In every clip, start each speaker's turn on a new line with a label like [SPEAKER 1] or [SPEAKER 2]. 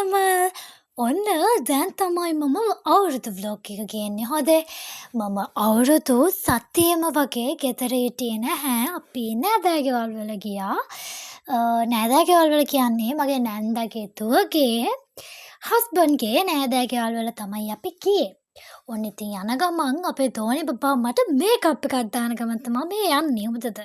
[SPEAKER 1] සම ඔන්න දැන් තමයි මම අවුරුදු ව්ලොග් එක ගේන්නේ. හොඳේ මම අවුරුදු සතියෙම වගේ ගෙදර හිටියේ නැහැ. අපි නෑදෑ වල ගියා. නෑදෑ වල කියන්නේ මගේ නැන්දගේ දුවගේ හස්බන්ඩ්ගේ නෑදෑ වල තමයි අපි ගියේ. ඔන්න ඉතින් යන ගමන් අපේ දෝනි බබා මට මේකප් එකක් දාන ගමන් තමයි මේ යන්නේ. හොඳද?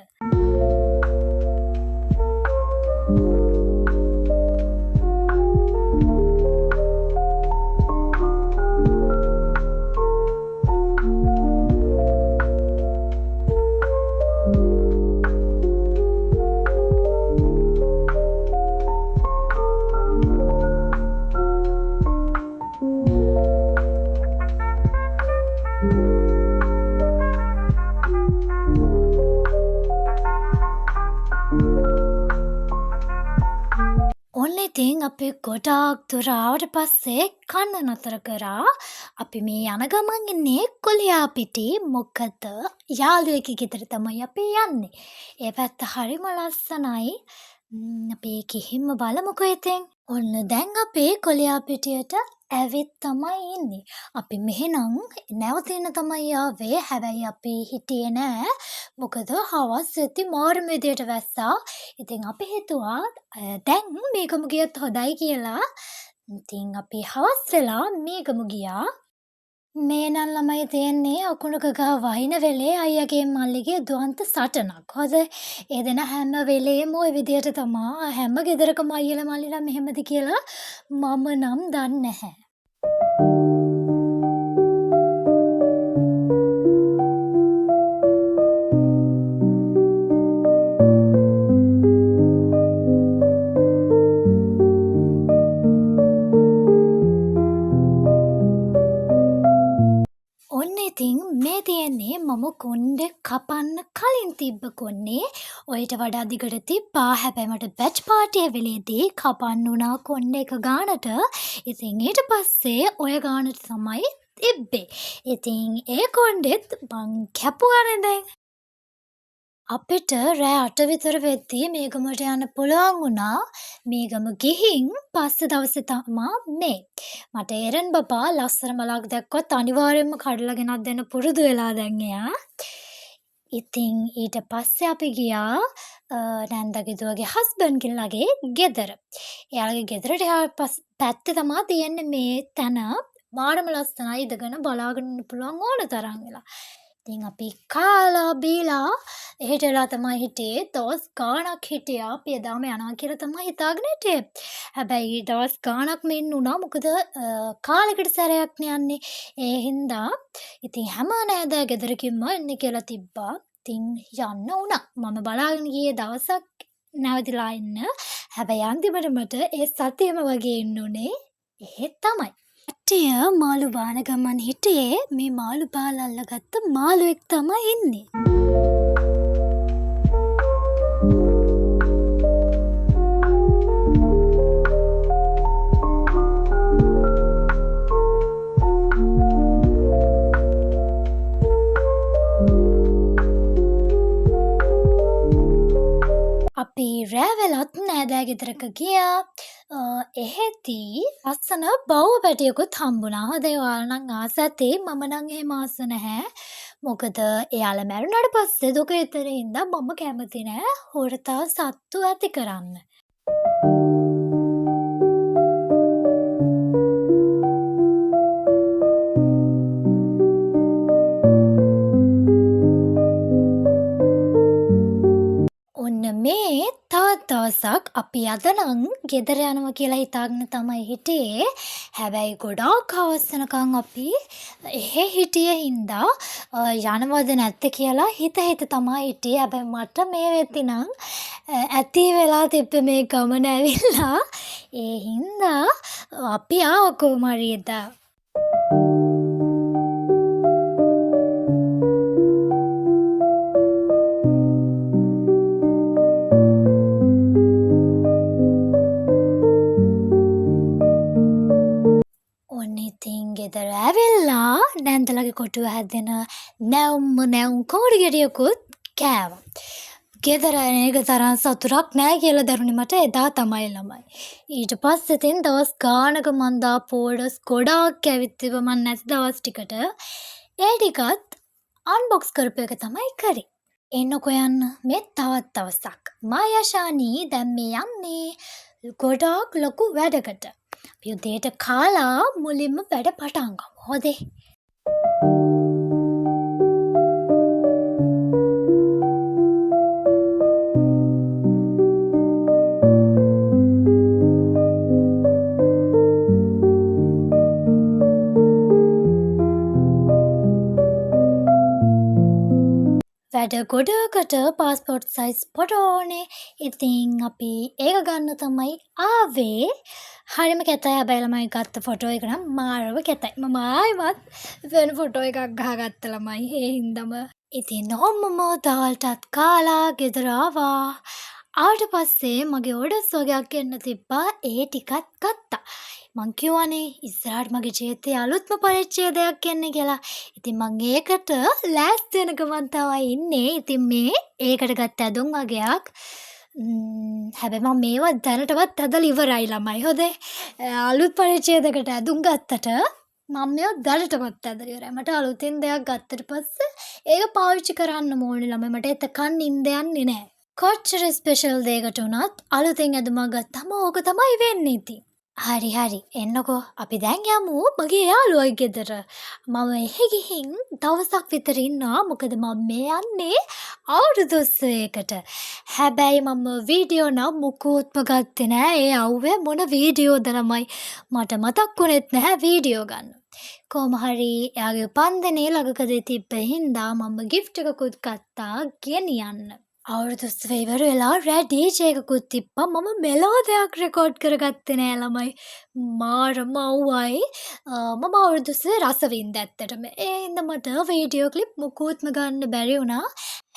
[SPEAKER 1] ඔන්න ඉතින් අපි ගොඩාක් දුර ආවට පස්සේ කන්න නතර කරා. අපි මේ යන ගමන් ඉන්නේ කොලියාපිටි. මොකද යාළුවෙක්ගේ ගෙදර තමයි අපි යන්නේ. ඒ පැත්ත හරිම ලස්සනයි. අපි ගිහින්ම බලමුකෝ ඉතින්. ඔන්න දැන් අපි කොලියාපිටියට ඇවිත් තමයි ඉන්නේ. අපි මෙහෙනම් නැවතින්න තමයි ආවේ. හැබැයි අපි හිටියේ නෑ. මොකද හවස් වෙද්දි මාරම විදියට වැස්සා. ඉතින් අපි හිතුවා දැන් මේගම ගියොත් හොඳයි කියලා. ඉතින් අපි හවස් වෙලා මේගම ගියා. මේ නම් ළමයි තියෙන්නේ අකුණක ගහ වහින වෙලේ අයියගේ මල්ලිගේ දුවන්ත සටනක්. හොඳ ඒ දෙන හැම වෙලේම ওই විදියට තමා හැම ගෙදරකම අයියලා මල්ලිලා මෙහෙමද කියලා මම නම් දන්නේ නැහැ. ඔන්න ඉතින් මේ තියෙන්නේ මම කොණ්ඩේ කපන්න කලින් තිබ්බ කොන්නේ. ඔයිට වඩා දිගට තිබ්බා. හැබැයි මට බැච් පාටිය වෙලේදී කපන්න උනා කොණ්ඩේ එක ගානට. ඉතින් ඊට පස්සේ ඔය ගානට තමයි තිබ්බේ. ඉතින් ඒ කොණ්ඩෙත් මං කැපුවානේ දැන්. අපිට රෑ 8 විතර වෙද්දී මේගමට යන්න පුළුවන් වුණා. මේගම ගිහින් පස්සේ දවසේ තමා මේ. මට එරන් බබා ලස්සන මලක් දැක්කොත් අනිවාර්යෙන්ම කඩලා ගෙනත් දෙන්න පුරුදු වෙලා දැන් එයා. ඉතින් ඊට පස්සේ අපි ගියා නැන්දගේ දුවගේ හස්බන්ඩ්ගේ ගෙදර. එයාලගේ ගෙදරට පැත්තේ තමා තියෙන්නේ මේ තැන. මාරම ලස්සනයි. ඉඳගෙන බලාගෙන ඉන්න පුළුවන් ඕන තරම් වෙලා. ඉතින් අපි කාලා බීලා එහෙට වෙලා තමයි හිටියේ. දවස් ගාණක් හිටියා. අපි එදාම යනවා කියලා තමයි හිතාගෙන හිටියේ. හැබැයි දවස් ගාණක්ම ඉන්න උනා. මොකද කාලෙකට සැරයක් යන්නේ. ඒ හින්දා ඉතින් හැම නෑදෑ ගෙදරකින්ම එන්න කියලා තිබ්බා. ඉතින් යන්න උනා. මම බලාගෙන ගියේ දවසක් නැවතිලා ඉන්න. හැබැයි අන්තිමට මට ඒ සතියෙම වගේ ඉන්න උනේ. එහෙ තමයි. කට්ටිය මාළු බාන ගමන් හිටියේ මේ මාළු බාලා අල්ලගත්ත මාළුවෙක් තමයි ඉන්නේ. අපි රෑ වෙලත් නෑදෑ ගෙදරක ගියා. එහෙදී ලස්සන බව් පැටියකුත් හම්බුණා. හොඳයි ඔයාලා නම් ආස ඇති. මම නම් එහෙම ආස නැහැ. මොකද එයාලා මැරුණාට පස්සේ දුක හිතෙන හින්දා මම කැමති නෑ හොරතා සත්තු ඇති කරන්න. ඔන්න මේ තවත් දවසක් අපි අද නම් ගෙදර යනවා කියලා හිතාගෙන තමයි හිටියේ. හැබැයි ගොඩාක් හවස් වෙනකන් අපි එහෙ හිටියේ හින්දා යනවද නැද්ද කියලා හිත තමයි හිටියේ. හැබැයි මට මේ වෙද්දි නම් ඇති වෙලා තිබ්බේ මේ ගමන ඇවිල්ලා. ඒ හින්දා අපි ආව කොහොම හරි එදා. ගෙදර ඇවිල්ලා නැන්දලගේ කොටුව හැදෙන නැවුම් කෝඩි ගෙඩියකුත් කෑවා. ගෙදර එන එක තරම් සතුටක් නෑ කියලා දැනුනේ මට එදා තමයි ළමයි. ඊට පස්සේ ඉතින් දවස් ගානක මං දාපු ඕඩර්ස් ගොඩාක් ඇවිත් තිබ්බා මං නැති දවස් ටිකට. ඒ ටිකත් අන්බොක්ස් කරපු එක තමයි කරේ. එන්නකො යන්න මේ තවත් දවසක්. මා යෂානී දැන් මේ යන්නේ ගොඩාක් ලොකු වැඩකට. අපි උදේට කාලා මුලින්ම වැඩ පටන් ගමු. හොඳේ. වැඩ ගොඩකට පාස්පෝර්ට් සයිස් ෆොටෝ ඕනේ. ඉතින් අපි ඒක ගන්න තමයි ආවේ. හරිම කැතයි හැබැයි ළමයි ගත්ත ෆොටෝ එක නම් මාරව කැතයි. මම ආයෙමත් වෙන ෆොටෝ එකක් ගහගත්ත ළමයි. ඒ හින්දාම ඉතින් ඔහොමම දවල්ටත් කාලා ගෙදර ආවා. ආවට පස්සේ මගේ ඕඩර්ස් වගේක් එන්න තිබ්බා. ඒ ටිකත් ගත්තා. මං කිව්වනේ ඉස්සරහට මගේ ජීවිතේ අලුත්ම පරිච්ඡේදයක් එන්නේ කියලා. ඉතින් මං ඒකට ලෑස්ති වෙන ගමන් තමයි ඉන්නේ. ඉතින් මේ ඒකට ගත්ත ඇඳුම් වගේක් හැබැයි මම මේවා දැනටවත් ඇදලා ඉවරයි ළමයි. හොඳේ. අලුත් පරිච්ඡේදයකට ඇඳුම් ගත්තට මම මේවා දැනටවත් ඇදලා ඉවරයි. මට අලුතින් දෙයක් ගත්තට පස්සේ ඒක පාවිච්චි කරන්න ඕනේ ළමයි. මට එතකන් නිින්ද යන්නේ නැහැ. කොච්චර ස්පෙෂල් දෙයකට වුණත් අලුතෙන් ඇඳුමක් ගත්තම ඕක තමයි වෙන්නේ ඉතින්. හරි එන්නකෝ අපි දැන් යමු මගේ යාළුවයි ගෙදර. මම එහෙ ගිහින් දවසක් විතර ඉන්නවා. මොකද මම මේ යන්නේ අවුරුදු උත්සවයකට. හැබැයි මම වීඩියෝ නම් මුකුත්ම ගත්තේ නෑ. ඒ අවුවේ මොන වීඩියෝද ළමයි. මට මතක් වුණෙත් නැහැ වීඩියෝ ගන්න. කොහොම හරි එයාගේ උපන්දිනේ ළඟකදී තිබ්බ හින්දා මම ගිෆ්ට් එකකුත් ගත්තා ගෙනියන්න. අවුරුදු උත්සවය ඉවර වෙලා රෑ ඩීජේ එකකුත් තිබ්බා. මම මෙලෝ දෙයක් රෙකෝඩ් කරගත්තේ නෑ ළමයි. මාරම අවුවයි. මම අවුරුදු උත්සවේ රස වින්ද ඇත්තටම. ඒ හින්දා මට වීඩියෝ ක්ලිප් මුකුත්ම ගන්න බැරි වුණා.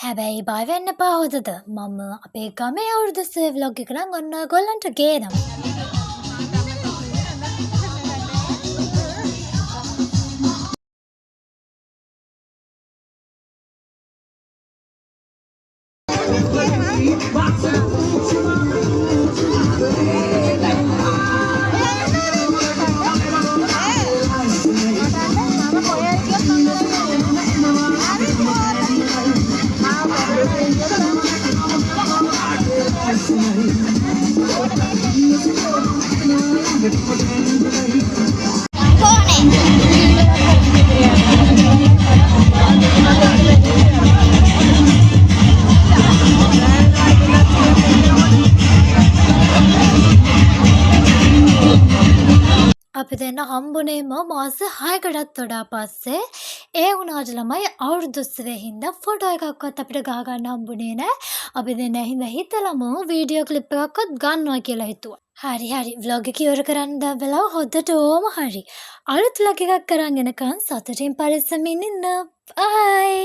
[SPEAKER 1] හැබැයි බය වෙන්න එපා හොඳද? මම අපේ ගමේ අවුරුදු උත්සවේ vlog එක නම් ඔන්න ඔයගොල්ලන්ට ගේනවා. අපි දෙන්න හම්බුනේම මාස 6කටත් වඩා පස්සේ. ඒ වුණාට ළමයි අවුරුදු උත්සවයේ හින්දා ෆොටෝ එකක්වත් අපිට ගහ ගන්න හම්බුනේ නෑ. අපි දෙන්න හින්දා හිතලම වීඩියෝ ක්ලිප් එකක්වත් ගන්නවා කියලා හිතුවා. හරි vlog එක ඉවර කරන්න දැන් වෙලාව හොද්දටම හරි. අලුත් vlog එකක් කරන් එනකන් සතුටින් පරිස්සමින් ඉන්න. බයි.